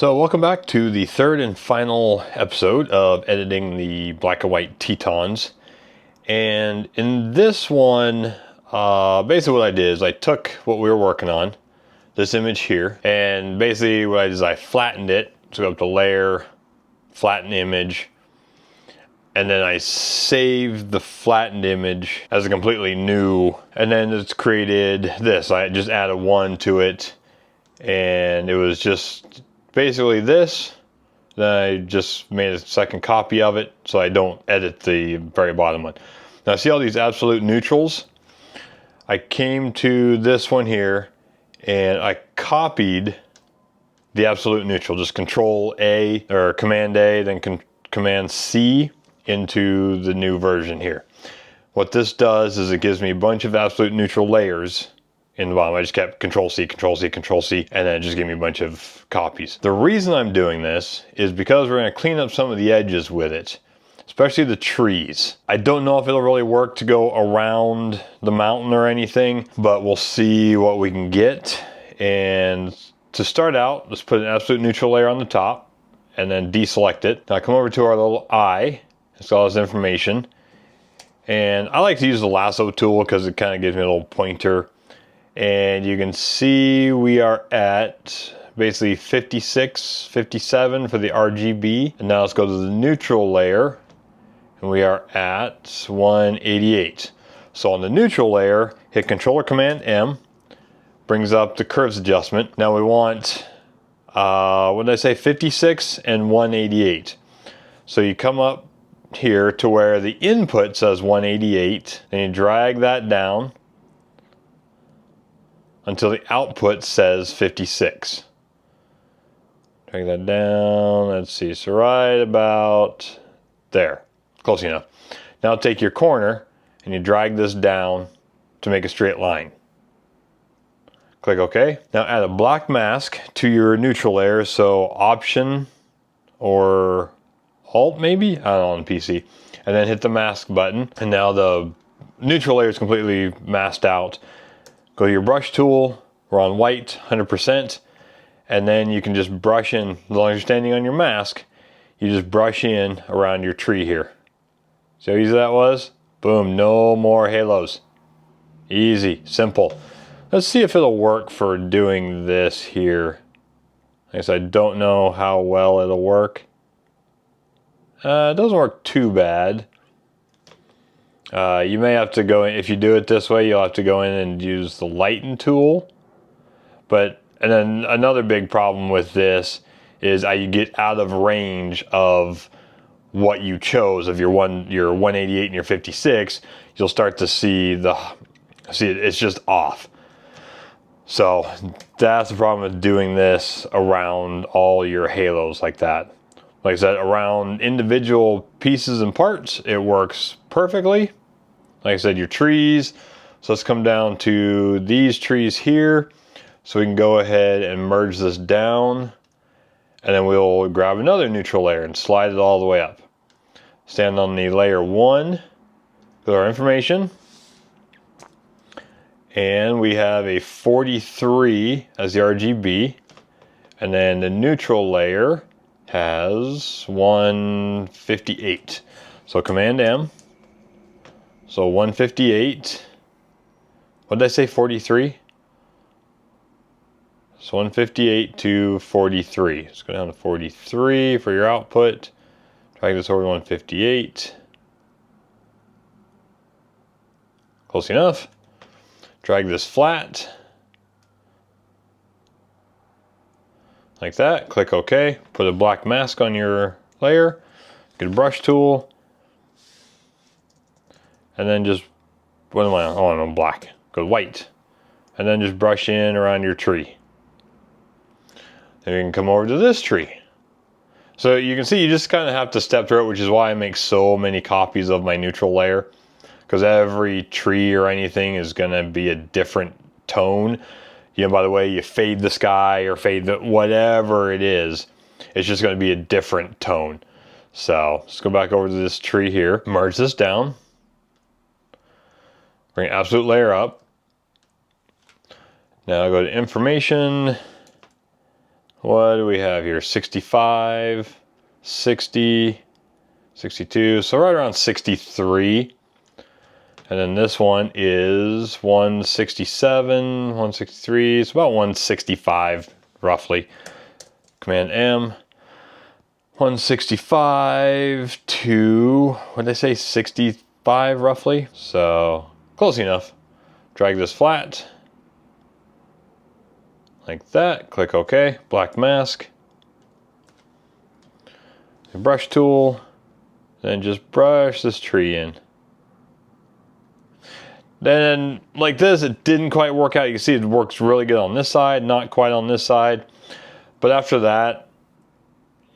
So welcome back to the third and final episode of editing the black and white Tetons. And in this one, basically what I did is I took what we were working on, this image here, and basically what I did is I flattened it. So go up to layer, flatten image, and then I saved the flattened image as a completely new, and then it's created this. I just added one to it, and it was just basically this. Then I just made a second copy of it so I don't edit the very bottom one. Now see all these absolute neutrals? I came to this one here and I copied the absolute neutral, just Control A or Command A, then Command C into the new version here. What this does is it gives me a bunch of absolute neutral layers in the bottom. I just kept Control C, Control C, Control C, and then it just gave me a bunch of copies. The reason I'm doing this is because we're going to clean up some of the edges with it, especially the trees. I don't know if it'll really work to go around the mountain or anything, but we'll see what we can get. And to start out, let's put an absolute neutral layer on the top and then deselect it. Now come over to our little eye. It's all this information. And I like to use the lasso tool because it kind of gives me a little pointer. And you can see we are at basically 56, 57 for the RGB. And now let's go to the neutral layer. And we are at 188. So on the neutral layer, hit Control or Command M. Brings up the curves adjustment. Now we want, what did I say, 56 and 188. So you come up here to where the input says 188. Then you drag that down until the output says 56. Drag that down, let's see, so right about there, close enough. Now take your corner and you drag this down to make a straight line. Click OK. Now add a black mask to your neutral layer, so Option or Alt maybe, I don't know, on PC, and then hit the mask button, and now the neutral layer is completely masked out. Go to your brush tool, we're on white, 100%, and then you can just brush in, as long as you're standing on your mask, you just brush in around your tree here. See how easy that was? Boom, no more halos. Easy, simple. Let's see if it'll work for doing this here. I guess I don't know how well it'll work. It doesn't work too bad. You may have to go in, if you do it this way, you'll have to go in and use the lighten tool. And then another big problem with this is you get out of range of what you chose of your 188 and your 56. You'll start to see it's just off. So that's the problem with doing this around all your halos like that. Like I said, around individual pieces and parts, it works perfectly. Like I said, your trees. So let's come down to these trees here. So we can go ahead and merge this down. And then we'll grab another neutral layer and slide it all the way up. Stand on the layer 1. Go to our information. And we have a 43 as the RGB. And then the neutral layer has 158. So Command M. So 158. What did I say, 43? So 158 to 43. Let's go down to 43 for your output. Drag this over to 158. Close enough. Drag this flat. Like that. Click OK. Put a black mask on your layer. Get a brush tool. And then just, what am I on? Oh, I'm on black. Go white. And then just brush in around your tree. Then you can come over to this tree. So you can see you just kind of have to step through it, which is why I make so many copies of my neutral layer. Because every tree or anything is going to be a different tone. You know, by the way, you fade the sky or fade the whatever it is, it's just going to be a different tone. So let's go back over to this tree here. Merge this down. Bring absolute layer up. Now go to information. what do we have here? 65, 60, 62, so right around 63. And then this one is 167, 163, it's about 165 roughly. Command M, 165 to, what did I say, 65 roughly? So close enough. Drag this flat, like that, click OK, black mask. The brush tool, then just brush this tree in. Then like this, it didn't quite work out. You can see it works really good on this side, not quite on this side. But after that,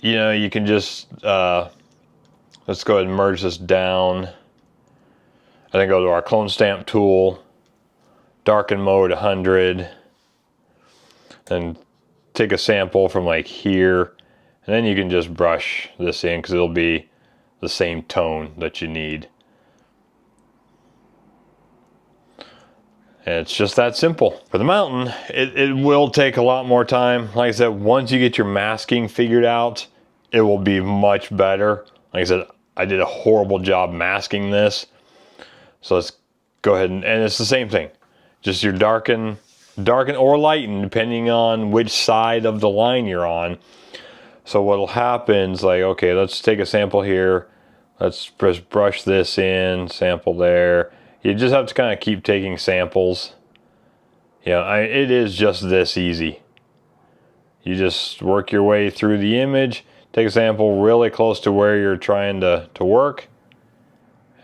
you know, you can just, let's go ahead and merge this down. And then go to our clone stamp tool, darken mode 100. And take a sample from like here. And then you can just brush this in because it'll be the same tone that you need. And it's just that simple. For the mountain, it will take a lot more time. Like I said, once you get your masking figured out, it will be much better. Like I said, I did a horrible job masking this. So let's go ahead and it's the same thing. Just your darken or lighten, depending on which side of the line you're on. So what'll happen is like, okay, let's take a sample here. Let's just brush this in, sample there. You just have to kind of keep taking samples. Yeah, it is just this easy. You just work your way through the image, take a sample really close to where you're trying to work,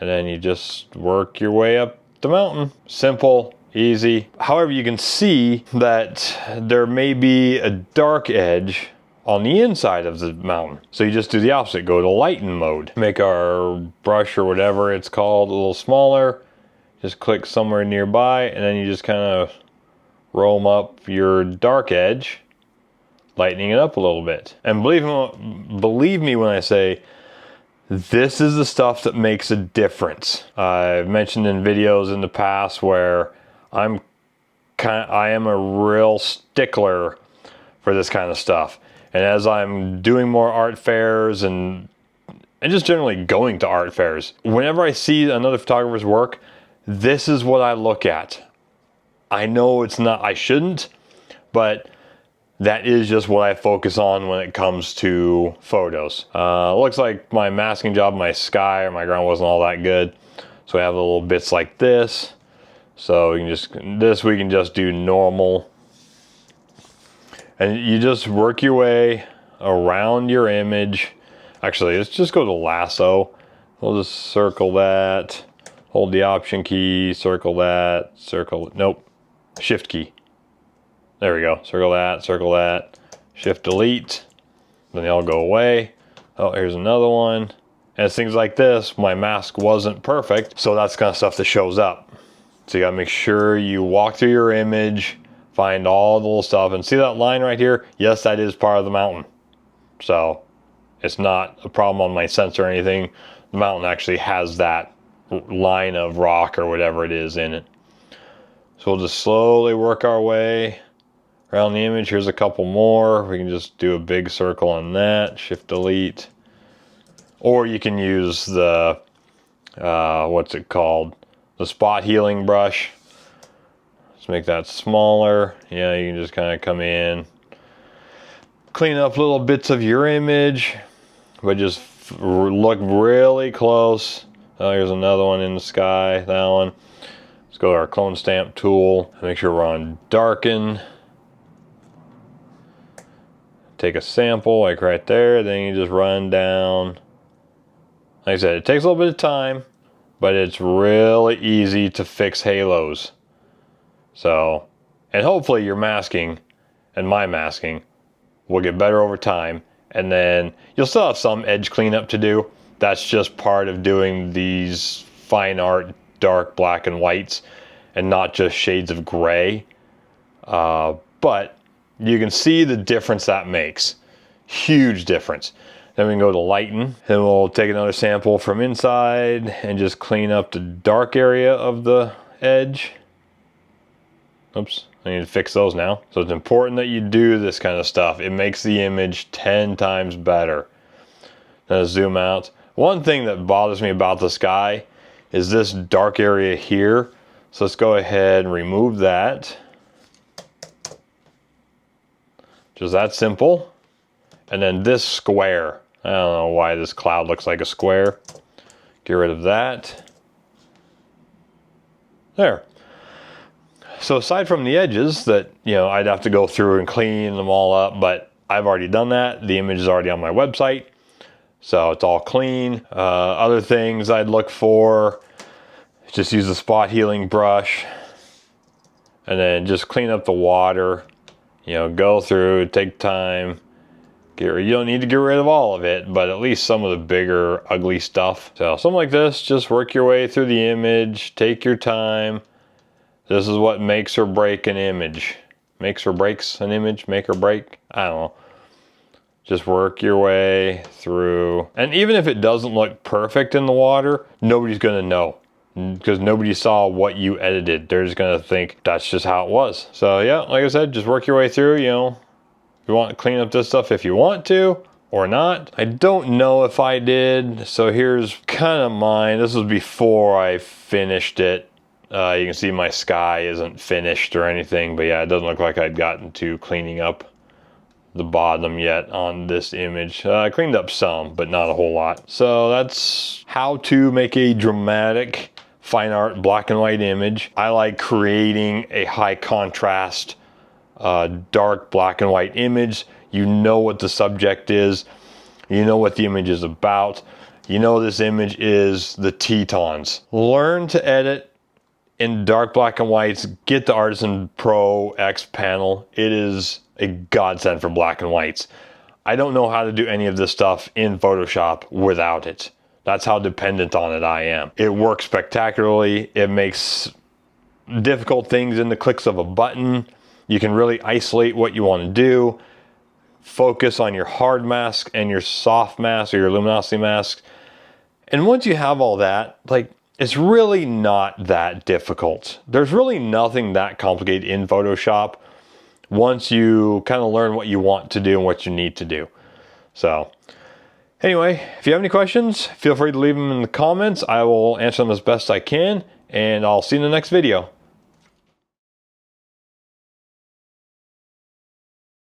and then you just work your way up the mountain. Simple, easy. However, you can see that there may be a dark edge on the inside of the mountain. So you just do the opposite, go to lighten mode. Make our brush or whatever it's called a little smaller. Just click somewhere nearby, and then you just kind of roam up your dark edge, lightening it up a little bit. And believe me when I say, this is the stuff that makes a difference. I've mentioned in videos in the past where I am a real stickler for this kind of stuff. And as I'm doing more art fairs and just generally going to art fairs, whenever I see another photographer's work, this is what I look at. I know it's not, I shouldn't, but that is just what I focus on when it comes to photos. Looks like my masking job, my sky or my ground wasn't all that good. So we have little bits like this. So we can just do normal. And you just work your way around your image. Actually, let's just go to lasso. We'll just circle that. Hold the option key, circle that, nope, shift key. There we go, circle that, shift delete, then they all go away. Oh, here's another one. And it's things like this, my mask wasn't perfect, so that's the kind of stuff that shows up. So you gotta make sure you walk through your image, find all the little stuff, and see that line right here? Yes, that is part of the mountain. So it's not a problem on my sensor or anything. The mountain actually has that line of rock or whatever it is in it. So we'll just slowly work our way around the image. Here's a couple more. We can just do a big circle on that, shift delete. Or you can use the, what's it called? The spot healing brush. Let's make that smaller. Yeah, you can just kind of come in, clean up little bits of your image, but just look really close. Oh, here's another one in the sky, that one. Let's go to our clone stamp tool. Make sure we're on darken. Take a sample like right there, then you just run down. Like I said, it takes a little bit of time, but it's really easy to fix halos. So, and hopefully your masking and my masking will get better over time. And then you'll still have some edge cleanup to do. That's just part of doing these fine art dark black and whites and not just shades of gray. But you can see the difference that makes. Huge difference. Then we can go to lighten. Then we'll take another sample from inside and just clean up the dark area of the edge. Oops, I need to fix those now. So it's important that you do this kind of stuff. It makes the image 10 times better. Now zoom out. One thing that bothers me about the sky is this dark area here. So let's go ahead and remove that. Just that simple. And then this square. I don't know why this cloud looks like a square. Get rid of that. There. So aside from the edges that, you know, I'd have to go through and clean them all up, but I've already done that. The image is already on my website, so it's all clean. Other things I'd look for, just use a spot healing brush and then just clean up the water. You know, go through, take time. You don't need to get rid of all of it, but at least some of the bigger, ugly stuff. So something like this, just work your way through the image, take your time. This is what makes or break an image. Makes or breaks an image, make or break, I don't know. Just work your way through. And even if it doesn't look perfect in the water, nobody's gonna know, because nobody saw what you edited. They're just gonna think that's just how it was. So yeah, like I said, just work your way through, you know. You want to clean up this stuff if you want to or not. I don't know if I did, so here's kind of mine. This was before I finished it. You can see my sky isn't finished or anything, but yeah, it doesn't look like I'd gotten to cleaning up the bottom yet on this image. I cleaned up some, but not a whole lot. So that's how to make a dramatic fine art black and white image. I like creating a high contrast dark black and white image. You know what the subject is, you know what the image is about, you know this image is the Tetons. Learn to edit in dark black and whites. Get the Artisan Pro X panel. It is a godsend for black and whites. I don't know how to do any of this stuff in Photoshop without it. That's how dependent on it I am. It works spectacularly. It makes difficult things in the clicks of a button. You can really isolate what you want to do. Focus on your hard mask and your soft mask or your luminosity mask. And once you have all that, like, it's really not that difficult. There's really nothing that complicated in Photoshop once you kind of learn what you want to do and what you need to do. So anyway, if you have any questions, feel free to leave them in the comments. I will answer them as best I can, and I'll see you in the next video.